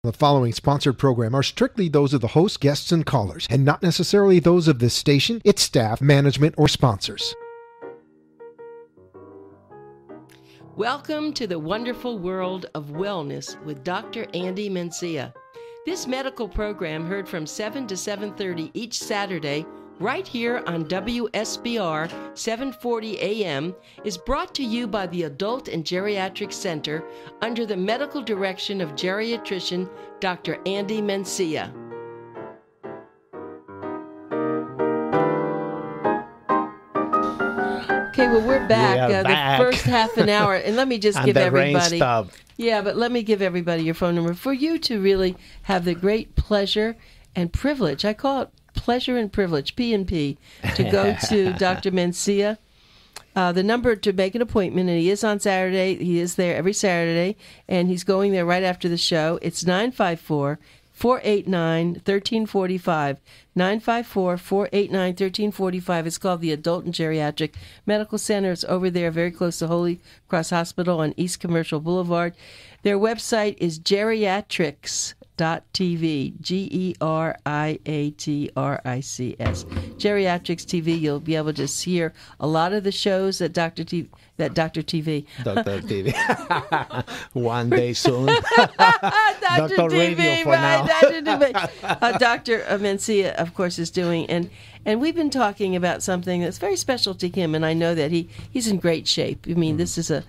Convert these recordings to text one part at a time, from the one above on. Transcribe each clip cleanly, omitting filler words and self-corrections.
The following sponsored program are strictly those of the host, guests, and callers, and not necessarily those of this station, its staff, management, or sponsors. Welcome to the wonderful world of wellness with Dr. Andy Mencia. This medical program heard from 7 to 7:30 each Saturday right here on WSBR 740 AM is brought to you by the Adult and Geriatric Center under the medical direction of geriatrician Dr. Andy Mencia. Okay, well, we're back. The first half an hour. And let me just give everybody... Yeah, but let me give everybody your phone number for you to really have the great pleasure and privilege. I call it pleasure and privilege, P&P, to go to Dr. Mencia. The number to make an appointment, and he is on Saturday. He is there every Saturday, and he's going there right after the show. It's 954-489-1345. 954-489-1345. It's called the Adult and Geriatric Medical Center. It's over there very close to Holy Cross Hospital on East Commercial Boulevard. Their website is geriatrics.tv. Geriatrics. Geriatrics TV. You'll be able to hear a lot of the shows that Dr. TV. One day soon. Dr. Radio for right, now. Dr. Mencia, of course, is doing. And we've been talking about something that's very special to him, and I know that he's in great shape. I mean, this is a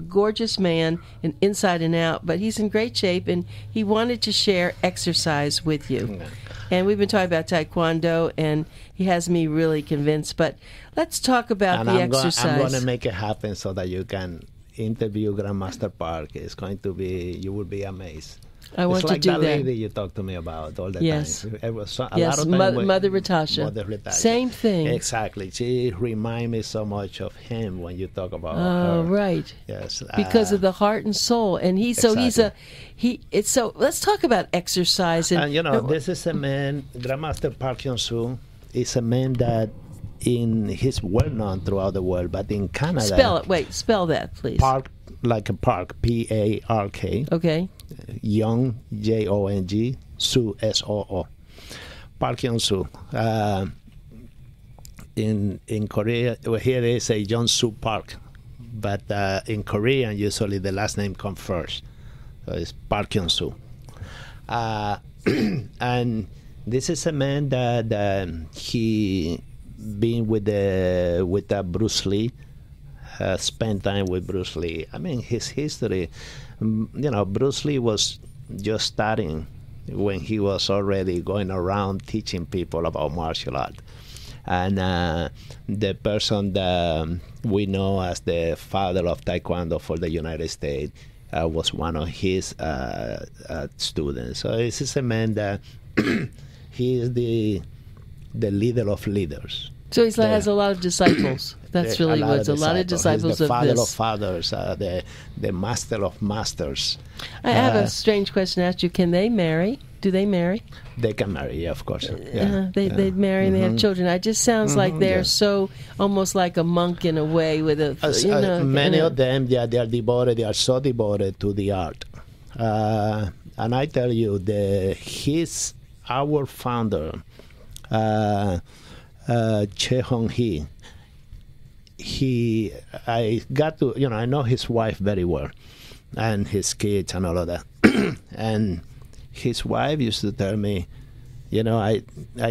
gorgeous man, and inside and out, but he's in great shape, and he wanted to share exercise with you. And we've been talking about Taekwondo, and he has me really convinced. But let's talk about the exercise. I'm going to make it happen so that you can interview Grandmaster Park. It's going to be, you will be amazed. I want to do that. It's like that lady you talk to me about all the time. It was a lot of time Mother Ratasha. Mother Ratasha. Same thing. Exactly. She reminds me so much of him when you talk about her. Oh, right. Yes. Because of the heart and soul. And so let's talk about exercise. And this is a man, Grandmaster Park Hyun-soo is a man that he's well known throughout the world, but in Canada. Spell that, please. Park, like a park, P-A-R-K. Okay. Young, J-O-N-G, Soo, S-O-O. Park Hyun-soo. In Korea, here they say Jeon-soo Park, but in Korean, usually the last name comes first. So it's Park Hyun-soo. And this is a man that he been with Bruce Lee, spent time with Bruce Lee. I mean, his history, Bruce Lee was just starting when he was already going around teaching people about martial art. And the person that we know as the father of Taekwondo for the United States was one of his students. So this is a man that he is the leader of leaders. So he has a lot of disciples. That's really what it's a lot of disciples of this. The father of fathers, the master of masters. I have a strange question to ask you. Can they marry? Do they marry? They can marry, yeah, of course. They marry and they have children. It just sounds like they're so almost like a monk in a way with a. Many of them, they are devoted. They are so devoted to the art. And I tell you, our founder, Che Hong-hee. I know his wife very well, and his kids and all of that. And his wife used to tell me, I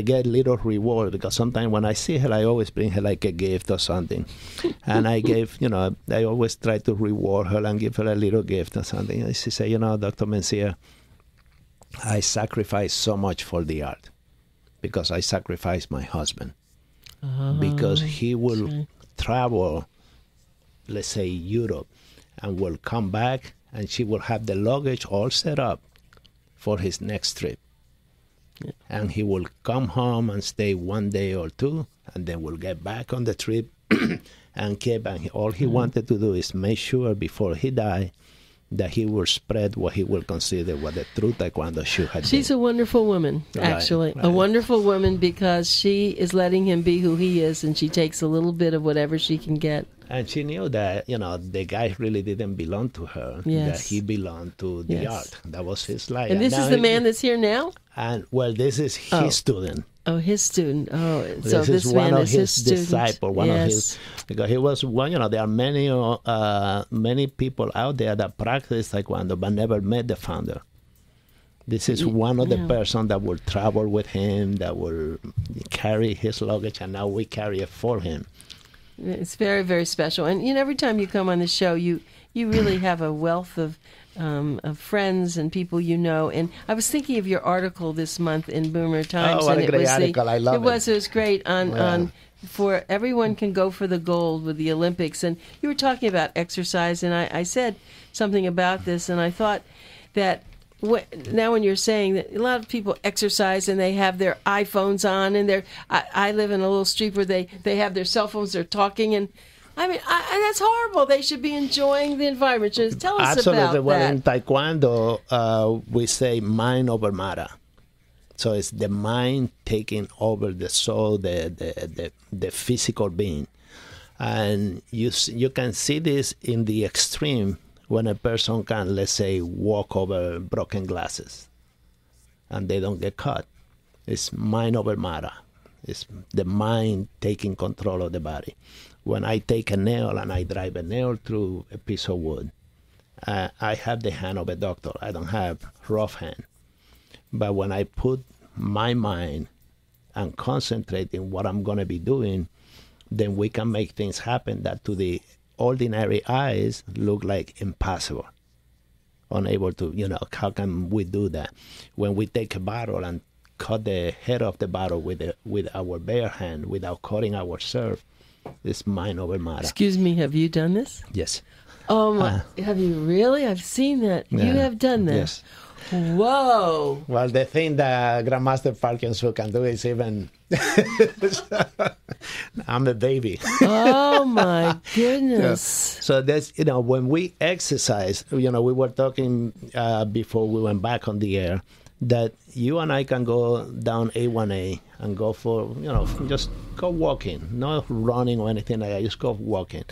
get little reward because sometimes when I see her, I always bring her like a gift or something. And I always try to reward her and give her a little gift or something. And she said, Dr. Mencia, I sacrifice so much for the art because I sacrifice my husband. Because he will travel, let's say Europe, and will come back, and she will have the luggage all set up for his next trip. Yeah. And he will come home and stay 1 day or two, and then we'll get back on the trip. And all he wanted to do is make sure before he died that he will spread what he will consider what the true Taekwondo should have She's been. a wonderful woman, actually. Right. A wonderful woman because she is letting him be who he is, and she takes a little bit of whatever she can get. And she knew that, the guy really didn't belong to her, Yes. that he belonged to the Yes. art. That was his life. And this is the man that's here now? And, well, this is his student. Oh, his student. Oh, so This is man one of is his student. disciple, one of Yes. his, because he was one. There are many people out there that practice Taekwondo but never met the founder. This is one of the person that will travel with him, that will carry his luggage, and now we carry it for him. It's very, very special. And every time you come on the show, you really have a wealth of friends and people you know. And I was thinking of your article this month in Boomer Times. Oh, what and a great article. I love it. It was great on for everyone can go for the gold with the Olympics. And you were talking about exercise, and I said something about this, and I thought that now when you're saying that a lot of people exercise and they have their iPhones on, and I live in a little street where they have their cell phones, they're talking, and I mean, that's horrible. They should be enjoying the environment. Just tell us Absolutely. about Well, that. in Taekwondo, we say mind over matter. So it's the mind taking over the soul, the physical being. And you can see this in the extreme when a person can, let's say, walk over broken glasses and they don't get caught. It's mind over matter. It's the mind taking control of the body. When I take a nail and I drive a nail through a piece of wood, I have the hand of a doctor. I don't have rough hand. But when I put my mind and concentrate in what I'm going to be doing, then we can make things happen that to the ordinary eyes look like impossible. Unable to, how can we do that? When we take a bottle and cut the head of the bottle with our bare hand without cutting ourselves, it's mind over matter. Excuse me, have you done this? Yes. Oh, my. Have you really? I've seen that. You have done that. Yes. Whoa. Well, the thing that Grandmaster Parkinson can do is even... I'm a baby. Oh, my goodness. So that's, when we exercise, we were talking before we went back on the air, that you and I can go down A1A and go for, just go walking, not running or anything like that, just go walking.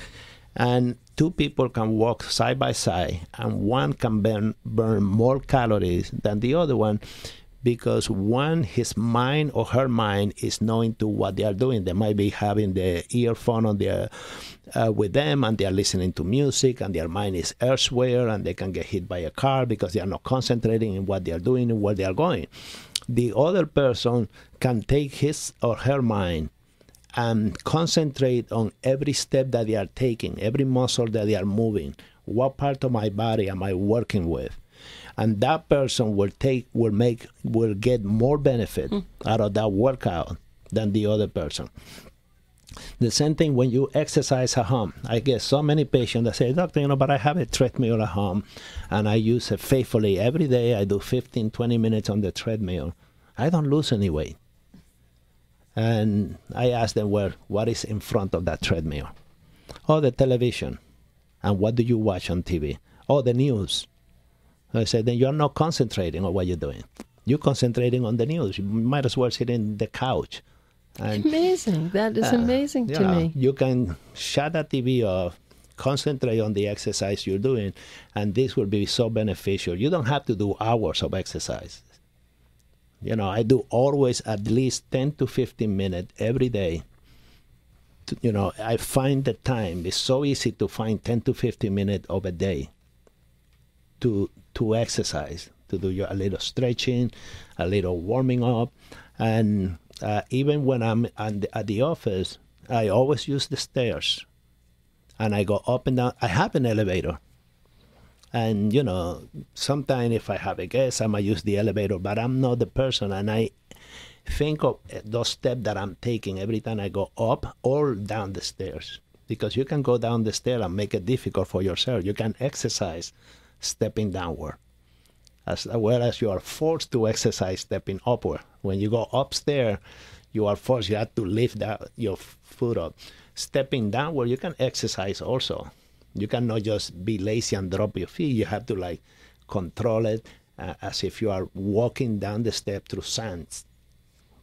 And two people can walk side by side, and one can burn more calories than the other one, because one, his mind or her mind is knowing to what they are doing. They might be having the earphone on their with them, and they are listening to music, and their mind is elsewhere, and they can get hit by a car because they are not concentrating in what they are doing and where they are going. The other person can take his or her mind and concentrate on every step that they are taking, every muscle that they are moving. What part of my body am I working with? And that person will get more benefit out of that workout than the other person. The same thing when you exercise at home. I get so many patients that say, "Doctor, but I have a treadmill at home and I use it faithfully every day. I do 15, 20 minutes on the treadmill. I don't lose any weight." And I ask them, "Well, what is in front of that treadmill?" "Oh, the television." "And what do you watch on TV?" "Oh, the news." I said, "Then you're not concentrating on what you're doing. You're concentrating on the news. You might as well sit in the couch." And, amazing. That is amazing to me. You can shut the TV off, concentrate on the exercise you're doing, and this will be so beneficial. You don't have to do hours of exercise. I do always at least 10 to 15 minutes every day. I find the time. It's so easy to find 10 to 15 minutes of a day to exercise, to do a little stretching, a little warming up. And even when I'm at the office, I always use the stairs. And I go up and down. I have an elevator. And, sometimes if I have a guest, I might use the elevator, but I'm not the person. And I think of those steps that I'm taking every time I go up or down the stairs. Because you can go down the stairs and make it difficult for yourself. You can exercise stepping downward, as well as you are forced to exercise stepping upward. When you go upstairs, you are forced, you have to lift your foot up. Stepping downward, you can exercise also. You cannot just be lazy and drop your feet. You have to like control it as if you are walking down the step through sand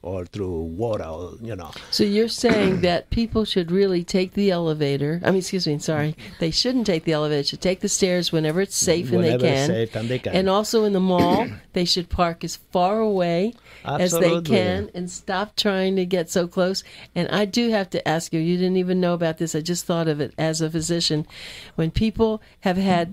or through water, or, you know. So you're saying that people should really take the elevator. I mean, excuse me, sorry. They shouldn't take the elevator. They should take the stairs whenever it's safe and they Whenever it's can. safe and they can. And also in the mall, they should park as far away as they Absolutely. can and stop trying to get so close. And I do have to ask you didn't even know about this. I just thought of it as a physician. When people have had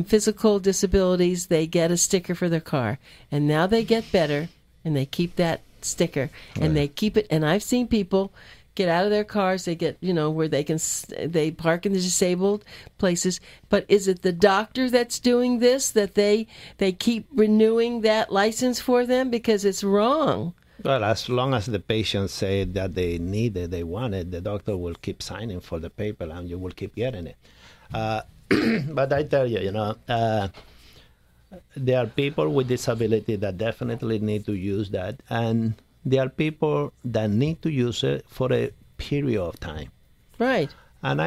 physical disabilities, they get a sticker for their car. And now they get better, and they keep that sticker and they keep it. And I've seen people get out of their cars, they get, where they park in the disabled places. But is it the doctor that's doing this, that they keep renewing that license for them? Because it's wrong. Well, as long as the patient say that they need it, they want it, the doctor will keep signing for the paper and you will keep getting it. But I tell you, there are people with disability that definitely need to use that, and there are people that need to use it for a period of time. Right. And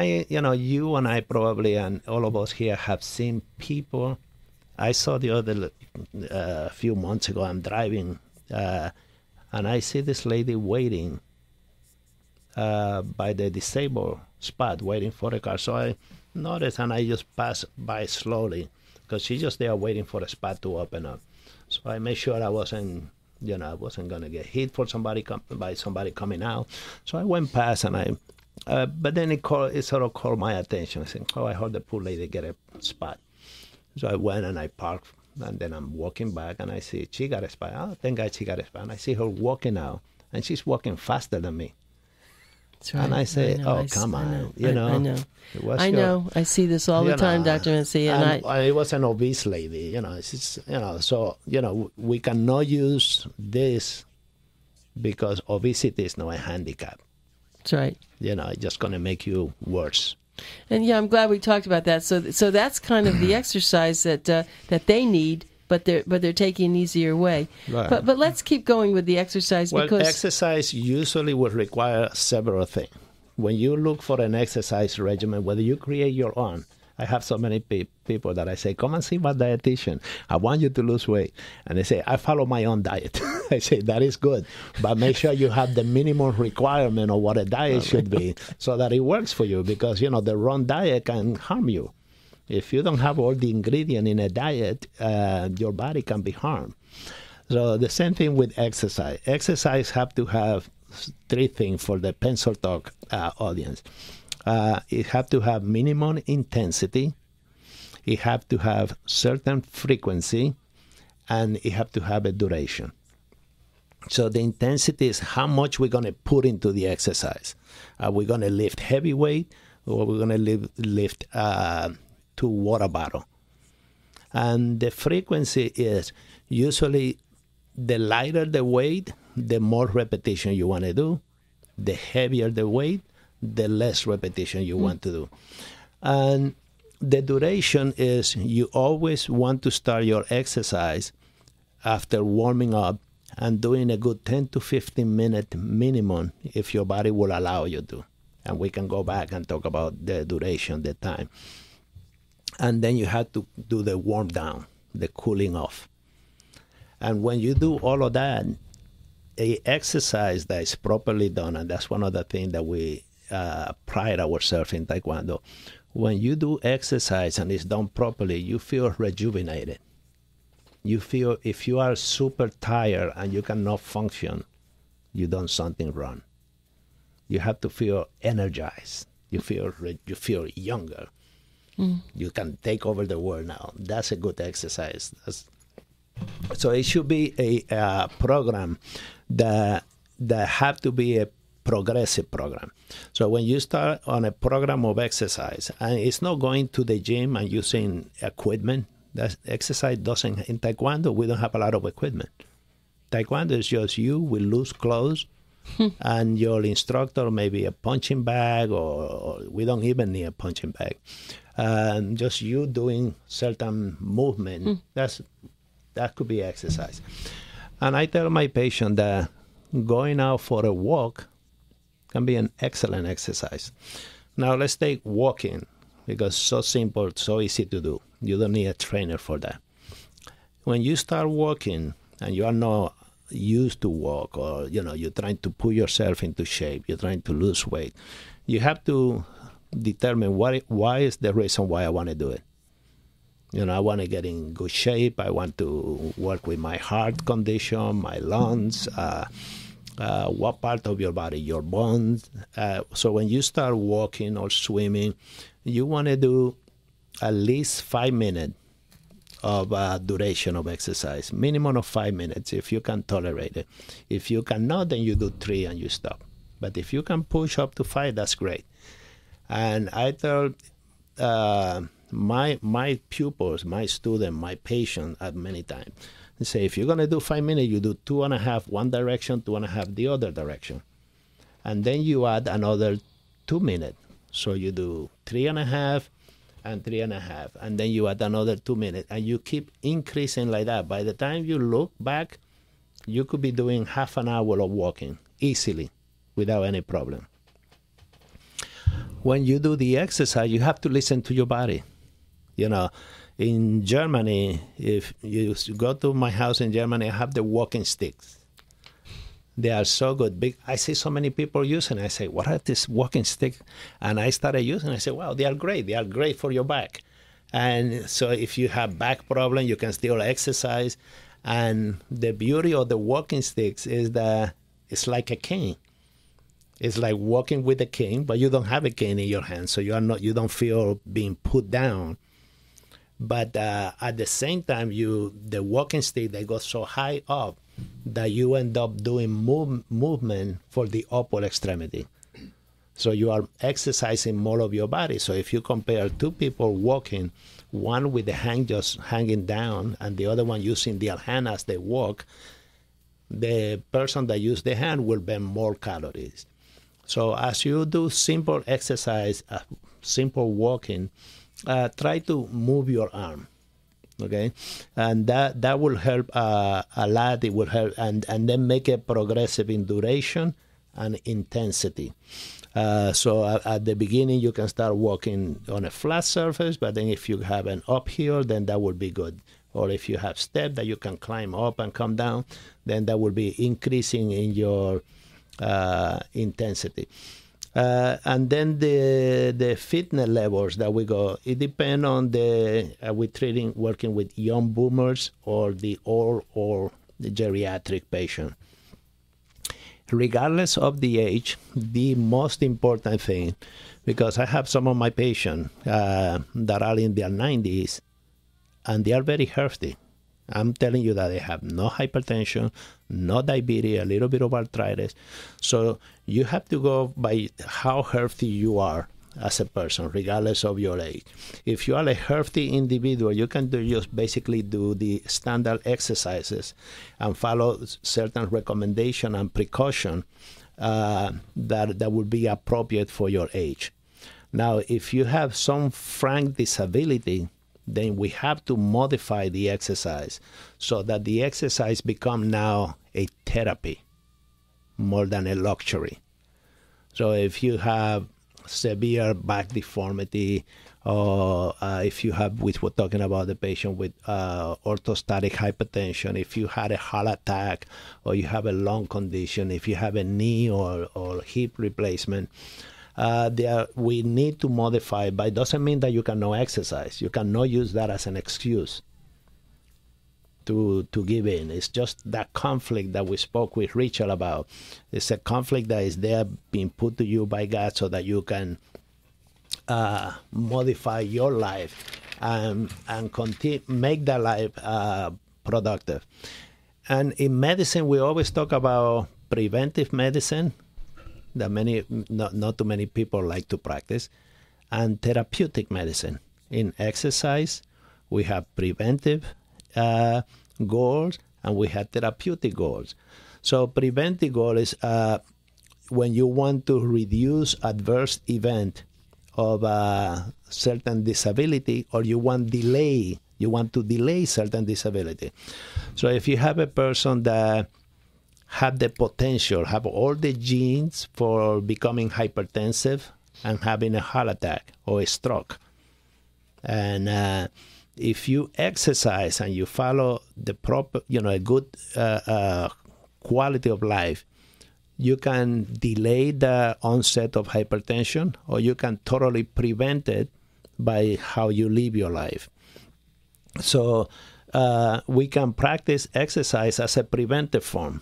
you and I probably, and all of us here, have seen people. I saw the other few months ago, I'm driving, and I see this lady waiting by the disabled spot, waiting for the car. So I noticed, and I just passed by slowly, because she's just there waiting for a spot to open up. So I made sure I wasn't going to get hit by somebody coming out. So I went past, and but then it sort of called my attention. I said, I heard the poor lady get a spot. So I went and I parked, and then I'm walking back, and I see she got a spot. Oh, thank God she got a spot. And I see her walking out, and she's walking faster than me. That's right. And I say, come on. I know. I know. I see this all the time, Dr. Mencia. And it was an obese lady, So, we cannot use this because obesity is not a handicap. That's right. It's just going to make you worse. And I'm glad we talked about that. So that's kind of the exercise that they need, but they're taking an easier way. Right. But let's keep going with the exercise, because exercise usually will require several things. When you look for an exercise regimen, whether you create your own, I have so many people that I say, come and see my dietitian. I want you to lose weight. And they say, I follow my own diet. I say, that is good. But make sure you have the minimum requirement of what a diet should be so that it works for you. Because, the wrong diet can harm you. If you don't have all the ingredient in a diet, your body can be harmed. So the same thing with exercise. Exercise have to have three things for the pencil talk audience. It have to have minimum intensity, it have to have certain frequency, and it have to have a duration. So the intensity is how much we're going to put into the exercise. Are we going to lift heavy weight, or we're going to lift 2 water bottle? And the frequency is usually the lighter the weight, the more repetition you want to do. The heavier the weight, the less repetition you want to do. And the duration is you always want to start your exercise after warming up and doing a good 10 to 15 minute minimum if your body will allow you to. And we can go back and talk about the duration, the time. And then you have to do the warm down, the cooling off. And when you do all of that, a exercise that is properly done, and that's one of the things that we pride ourselves in Taekwondo. When you do exercise and it's done properly, you feel rejuvenated. You feel if you are super tired and you cannot function, you've done something wrong. You have to feel energized. You feel younger. You can take over the world now. That's a good exercise. So it should be a program that have to be a progressive program. So when you start on a program of exercise, and it's not going to the gym and using equipment, that exercise doesn't, in Taekwondo, we don't have a lot of equipment. Taekwondo is just you with loose clothes and your instructor, maybe a punching bag, or we don't even need a punching bag. Just you doing certain movement, that could be exercise. And I tell my patient that going out for a walk can be an excellent exercise. Now let's take walking. because so simple, so easy to do. You don't need a trainer for that. When you start walking and you are not used to walk, or you're trying to put yourself into shape, you're trying to lose weight, you have to determine why is the reason why I want to do it. I want to get in good shape. I want to work with my heart condition, my lungs, what part of your body, your bones. So when you start walking or swimming, you want to do at least 5 minutes of duration of exercise, minimum of 5 minutes if you can tolerate it. If you cannot, then you do 3 and you stop. But if you can push up to 5, that's great. And I tell my pupils, my student, my patient at many times, I say, if you're going to do 5 minutes, you do 2.5 one direction, 2.5 the other direction. And then you add another 2 minutes. So you do 3.5 and 3.5. And then you add another 2 minutes. And you keep increasing like that. By the time you look back, you could be doing half an hour of walking easily without any problem. When you do the exercise, you have to listen to your body. In Germany, if you go to my house in Germany, I have the walking sticks. They are so good. Big. I see so many people using it. I say, what are these walking sticks? And I started using it. I say, wow, they are great. They are great for your back. And so if you have back problem, you can still exercise. And the beauty of the walking sticks is that it's like a cane. It's like walking with a cane, but you don't have a cane in your hand, so you don't feel being put down. But at the same time, the walking stick, they go so high up that you end up doing movement for the upper extremity. So you are exercising more of your body. So if you compare 2 people walking, one with the hand just hanging down and the other one using their hand as they walk, the person that uses the hand will burn more calories. So as you do simple exercise, simple walking, try to move your arm, okay? And that will help a lot. It will help, and then make it progressive in duration and intensity. So at the beginning, you can start walking on a flat surface, but then if you have an uphill, then that would be good. Or if you have steps that you can climb up and come down, then that will be increasing in your intensity. And then the fitness levels that we go, it depends on we're working with young boomers or the old or the geriatric patient. Regardless of the age, the most important thing, because I have some of my patients that are in their 90s and they are very healthy. I'm telling you that they have no hypertension, no diabetes, a little bit of arthritis. So you have to go by how healthy you are as a person, regardless of your age. If you are a healthy individual, you can just basically do the standard exercises and follow certain recommendation and precaution that would be appropriate for your age. Now, if you have some frank disability, then we have to modify the exercise so that the exercise become now a therapy more than a luxury. So if you have severe back deformity, or if you have, which we're talking about the patient with orthostatic hypertension, if you had a heart attack, or you have a lung condition, if you have a knee or hip replacement, we need to modify, but it doesn't mean that you cannot exercise. You cannot use that as an excuse to give in. It's just that conflict that we spoke with Richard about. It's a conflict that is there being put to you by God so that you can modify your life and make that life productive. And in medicine, we always talk about preventive medicine, that not too many people like to practice, and therapeutic medicine. In exercise, we have preventive goals and we have therapeutic goals. So preventive goal is when you want to reduce adverse event of a certain disability, or you want to delay certain disability. So if you have a person that have the potential, have all the genes for becoming hypertensive and having a heart attack or a stroke, And if you exercise and you follow the proper, a good quality of life, you can delay the onset of hypertension, or you can totally prevent it by how you live your life. So we can practice exercise as a preventive form.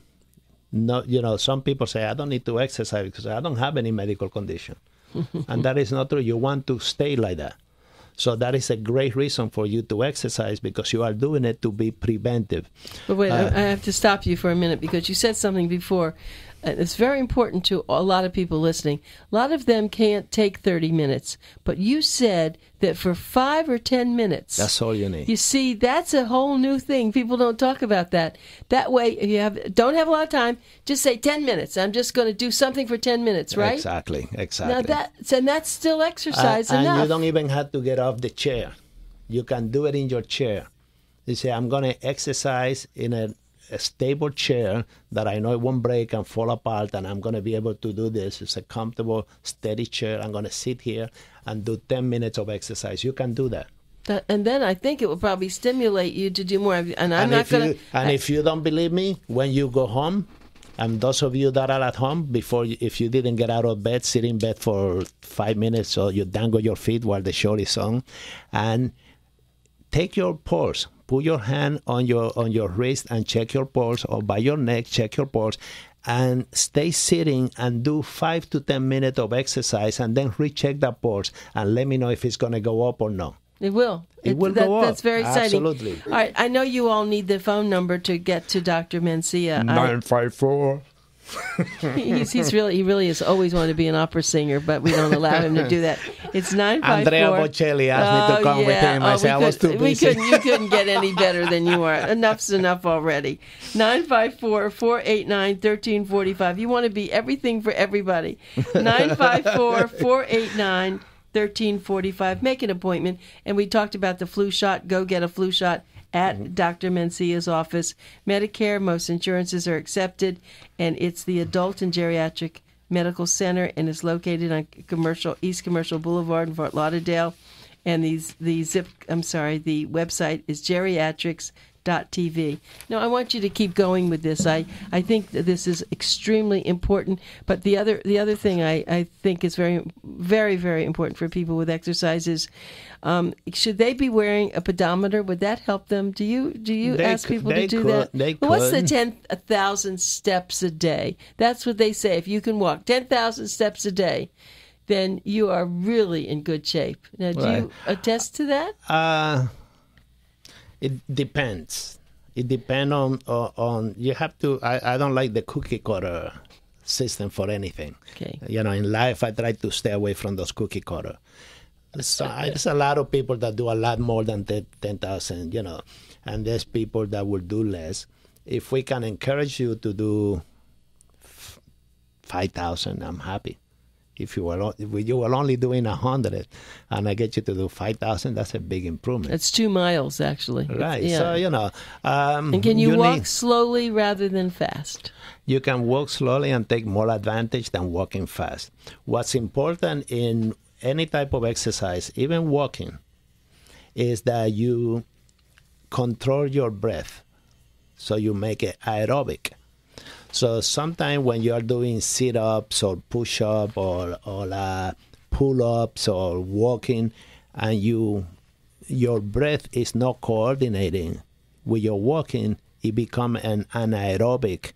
No, some people say, I don't need to exercise because I don't have any medical condition. And that is not true. You want to stay like that. So that is a great reason for you to exercise, because you are doing it to be preventive. But wait, I have to stop you for a minute, because you said something before. It's very important to a lot of people listening. A lot of them can't take 30 minutes, but you said that for 5 or 10 minutes. That's all you need. You see, that's a whole new thing. People don't talk about that. That way, if you don't have a lot of time, just say 10 minutes. I'm just going to do something for 10 minutes, right? Exactly. Now that's still exercise enough. And you don't even have to get off the chair. You can do it in your chair. You say, I'm going to exercise in a stable chair that I know it won't break and fall apart, and I'm going to be able to do this. It's a comfortable, steady chair. I'm going to sit here and do 10 minutes of exercise. You can do that. And then I think it will probably stimulate you to do more. And if you don't believe me, when you go home, and those of you that are at home, if you didn't get out of bed, sit in bed for 5 minutes, so you dangle your feet while the show is on, and take your pulse. Put your hand on your wrist and check your pulse, or by your neck, check your pulse, and stay sitting and do 5 to 10 minutes of exercise, and then recheck that pulse and let me know if it's going to go up or no. It will. It will go up. That's very exciting. Absolutely. All right. I know you all need the phone number to get to Dr. Mencia. 954. He really has always wanted to be an opera singer, but we don't allow him to do that. It's 954. Andrea Bocelli asked me to come with him. I said I was too busy. You couldn't get any better than you are. Enough's enough already. 954-489-1345. You want to be everything for everybody. 954-489-1345. Make an appointment. And we talked about the flu shot. Go get a flu shot at Dr. Mencia's office. Medicare, most insurances are accepted, and it's the Adult and Geriatric Medical Center, and it's located on East Commercial Boulevard in Fort Lauderdale. And the website is geriatrics.tv. Now, I want you to keep going with this. I think that this is extremely important. But the other thing I think is very, very, very important for people with exercise is, should they be wearing a pedometer? Would that help them? Do you ask people to do that? They well, what's the 10,000 steps a day? That's what they say. If you can walk 10,000 steps a day, then you are really in good shape. Now, do you attest to that? It depends. It depends on you have to. I don't like the cookie cutter system for anything. Okay. In life, I try to stay away from those cookie cutter. There's a lot of people that do a lot more than 10,000, and there's people that will do less. If we can encourage you to do 5,000, I'm happy. If you were only doing 100 and I get you to do 5,000, that's a big improvement. It's 2 miles, actually. Right. Yeah. So, and can you walk slowly rather than fast? You can walk slowly and take more advantage than walking fast. What's important in any type of exercise, even walking, is that you control your breath. So you make it aerobic. So sometimes when you are doing sit-ups or push-ups or pull-ups or walking, and your breath is not coordinating with your walking, it becomes an anaerobic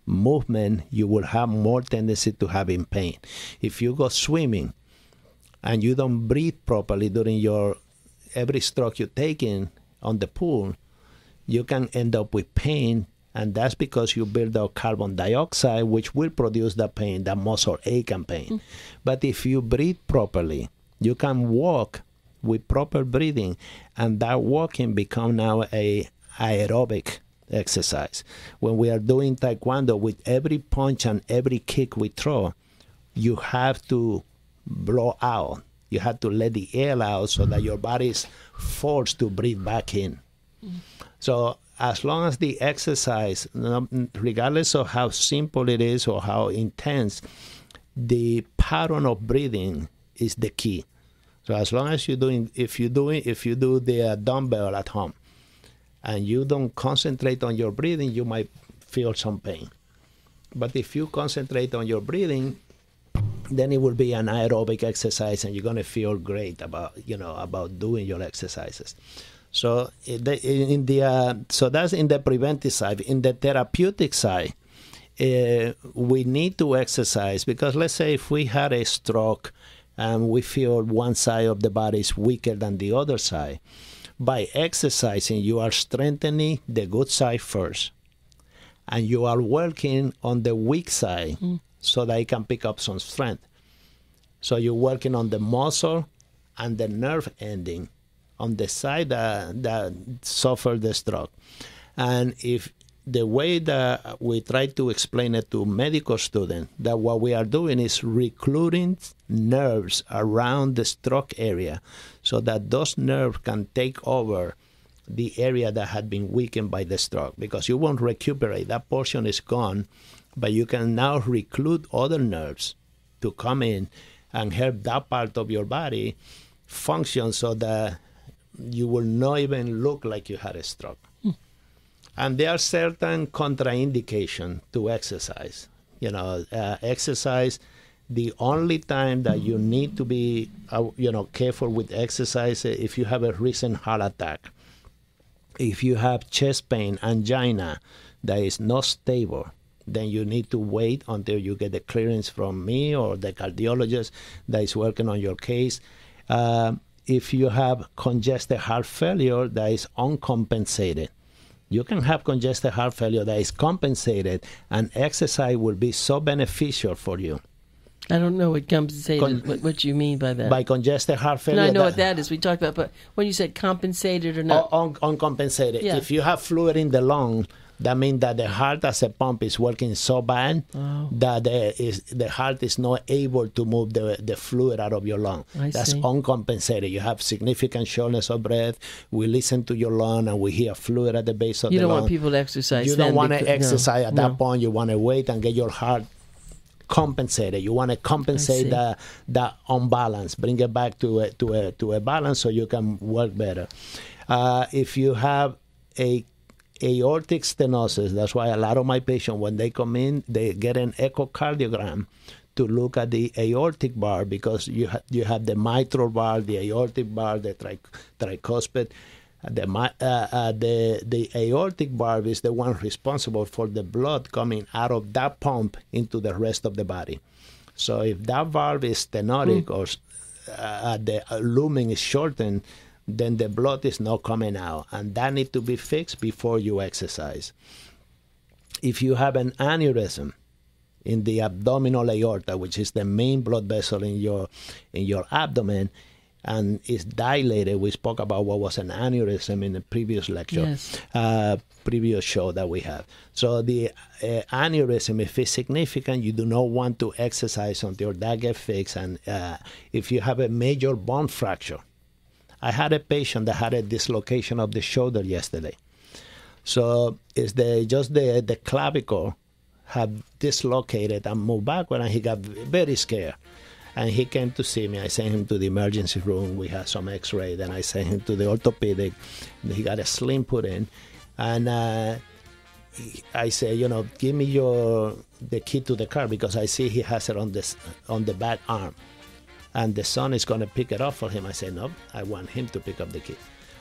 movement. You will have more tendency to having pain. If you go swimming and you don't breathe properly during every stroke you take in on the pool, you can end up with pain. And that's because you build up carbon dioxide, which will produce the pain, the muscle ache and pain. Mm. But if you breathe properly, you can walk with proper breathing, and that walking becomes now a aerobic exercise. When we are doing Taekwondo, with every punch and every kick we throw, you have to blow out. You have to let the air out so that your body is forced to breathe back in. Mm. So as long as the exercise, regardless of how simple it is or how intense, the pattern of breathing is the key. So as long as if you do the dumbbell at home, and you don't concentrate on your breathing, you might feel some pain. But if you concentrate on your breathing, then it will be an aerobic exercise, and you're going to feel great about doing your exercises. So so that's in the preventive side. In the therapeutic side, we need to exercise, because let's say if we had a stroke and we feel one side of the body is weaker than the other side, by exercising, you are strengthening the good side first, and you are working on the weak side so that it can pick up some strength. So you're working on the muscle and the nerve ending on the side that suffered the stroke. And if the way that we try to explain it to medical students, that what we are doing is recruiting nerves around the stroke area so that those nerves can take over the area that had been weakened by the stroke, because you won't recuperate. That portion is gone, but you can now recruit other nerves to come in and help that part of your body function so that you will not even look like you had a stroke. And there are certain contraindications to exercise. Exercise, the only time that you need to be careful with exercise, if you have a recent heart attack, if you have chest pain, angina that is not stable, then you need to wait until you get the clearance from me or the cardiologist that is working on your case. If you have congestive heart failure that is uncompensated, you can have congestive heart failure that is compensated, and exercise will be so beneficial for you. I don't know what compensated, what you mean by that. By congestive heart failure. No, I know what that is. We talked about, but when you said compensated or not. Uncompensated. Yeah. If you have fluid in the lung, that means that the heart as a pump is working so bad that the heart is not able to move the fluid out of your lung. That's uncompensated. You have significant shortness of breath. We listen to your lung and we hear fluid at the base of the lung. You don't want people to exercise. You don't want to exercise at that point. You want to wait and get your heart compensated. You want to compensate that unbalance, bring it back to a balance so you can work better. If you have a aortic stenosis, that's why a lot of my patients, when they come in, they get an echocardiogram to look at the aortic valve, because you have the mitral valve, the aortic valve, the tricuspid. The aortic valve is the one responsible for the blood coming out of that pump into the rest of the body. So if that valve is stenotic or the lumen is shortened, then the blood is not coming out, and that needs to be fixed before you exercise. If you have an aneurysm in the abdominal aorta, which is the main blood vessel in your abdomen, and is dilated, we spoke about what was an aneurysm in the previous lecture, previous show that we have. So the aneurysm, if it's significant, you do not want to exercise until that gets fixed. And if you have a major bone fracture, I had a patient that had a dislocation of the shoulder yesterday. So it's the clavicle had dislocated and moved backward, and he got very scared. And he came to see me. I sent him to the emergency room. We had some x-ray. Then I sent him to the orthopedic. He got a sling put in. And I said, give me the key to the car, because I see he has it on the back arm. And the son is going to pick it up for him. I said, no, I want him to pick up the key.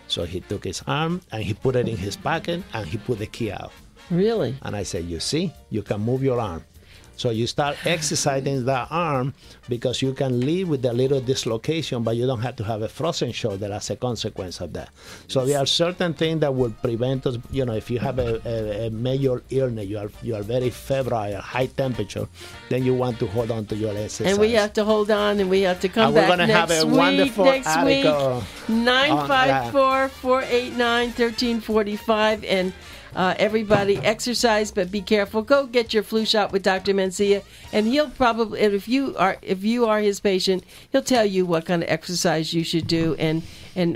So he took his arm and he put it in his pocket and he put the key out. Really? And I said, you see, you can move your arm. So you start exercising that arm, because you can live with a little dislocation, but you don't have to have a frozen shoulder as a consequence of that. So there are certain things that will prevent us. If you have a major illness, you are very febrile, high temperature, then you want to hold on to your exercise. And we have to hold on, and we have to come back next week. 954-489-1345. And Everybody exercise, but be careful. Go get your flu shot with Dr. Mencia, and he'll probably, if you are his patient, he'll tell you what kind of exercise you should do, and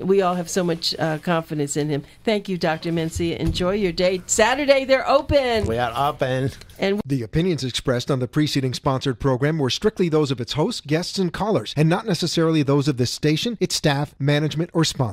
we all have so much confidence in him. Thank you, Dr. Mencia. Enjoy your day. Saturday, they're open. We are open. And the opinions expressed on the preceding sponsored program were strictly those of its hosts, guests, and callers, and not necessarily those of this station, its staff, management, or sponsors.